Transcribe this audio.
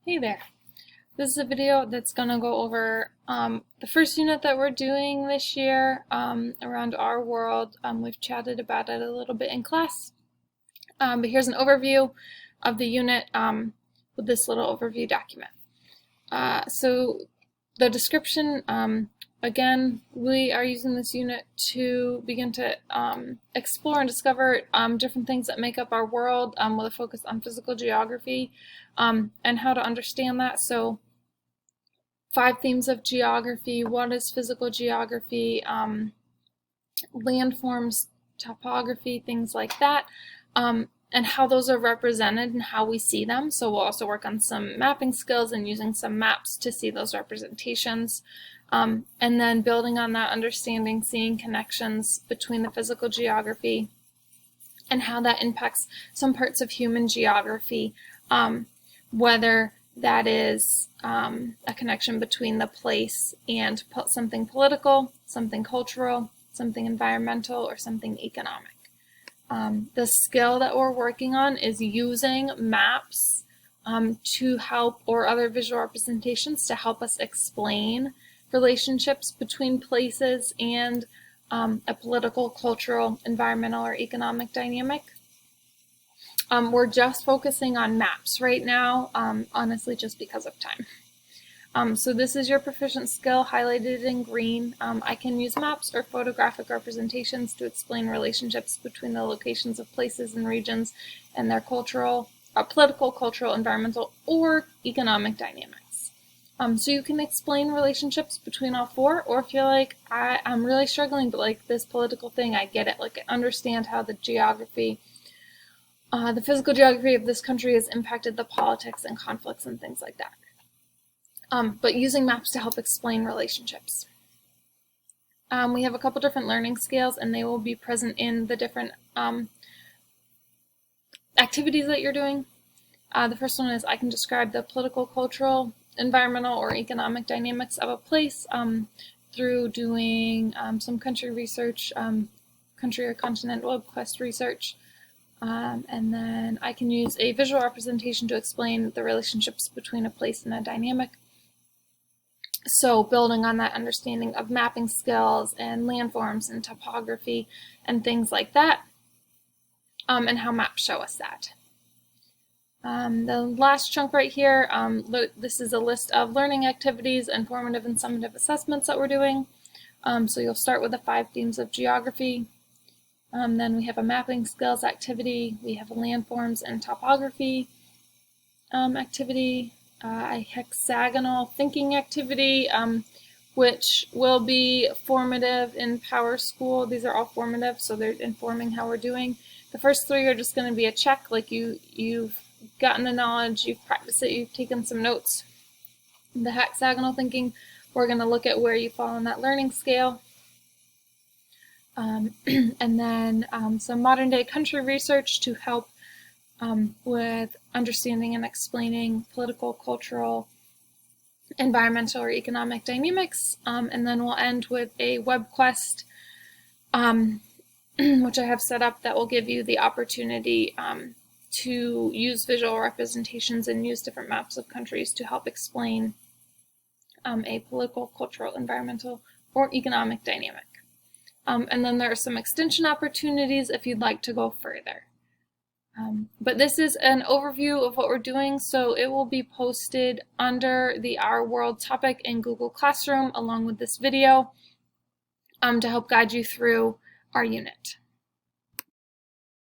Hey there. This is a video that's going to go over the first unit that we're doing this year around our world. We've chatted about it a little bit in class, but here's an overview of the unit with this little overview document. So the description, again, we are using this unit to begin to explore and discover different things that make up our world with a focus on physical geography and how to understand that. So 5 themes of geography: what is physical geography, landforms, topography, things like that, and how those are represented and how we see them. So we'll also work on some mapping skills and using some maps to see those representations. And then building on that understanding, seeing connections between the physical geography and how that impacts some parts of human geography, whether that is a connection between the place and something political, something cultural, something environmental, or something economic. The skill that we're working on is using maps to help, or other visual representations to help us explain relationships between places and a political, cultural, environmental, or economic dynamic. We're just focusing on maps right now, honestly, just because of time. So this is your proficient skill highlighted in green. I can use maps or photographic representations to explain relationships between the locations of places and regions and their cultural, political, cultural, environmental, or economic dynamics. So you can explain relationships between all 4, or if you're like, I'm really struggling, but like this political thing, I get it. Like I understand how the geography, the physical geography of this country has impacted the politics and conflicts and things like that. But using maps to help explain relationships. We have a couple different learning scales, and they will be present in the different activities that you're doing. The first one is I can describe the political, cultural, environmental, or economic dynamics of a place through doing some country research, country or continent web quest research. And then I can use a visual representation to explain the relationships between a place and a dynamic. So building on that understanding of mapping skills and landforms and topography and things like that, and how maps show us that. The last chunk right here, this is a list of learning activities and formative and summative assessments that we're doing. So you'll start with the 5 themes of geography. Then we have a mapping skills activity, we have a landforms and topography activity, a hexagonal thinking activity, which will be formative in PowerSchool. These are all formative, so they're informing how we're doing. The first 3 are just going to be a check, like you've gotten the knowledge, you've practiced it, you've taken some notes. The hexagonal thinking, we're going to look at where you fall on that learning scale. And then some modern day country research to help with understanding and explaining political, cultural, environmental, or economic dynamics. And then we'll end with a web quest, which I have set up that will give you the opportunity to use visual representations and use different maps of countries to help explain a political, cultural, environmental, or economic dynamic. And then there are some extension opportunities if you'd like to go further. But this is an overview of what we're doing, so it will be posted under the Our World topic in Google Classroom along with this video to help guide you through our unit.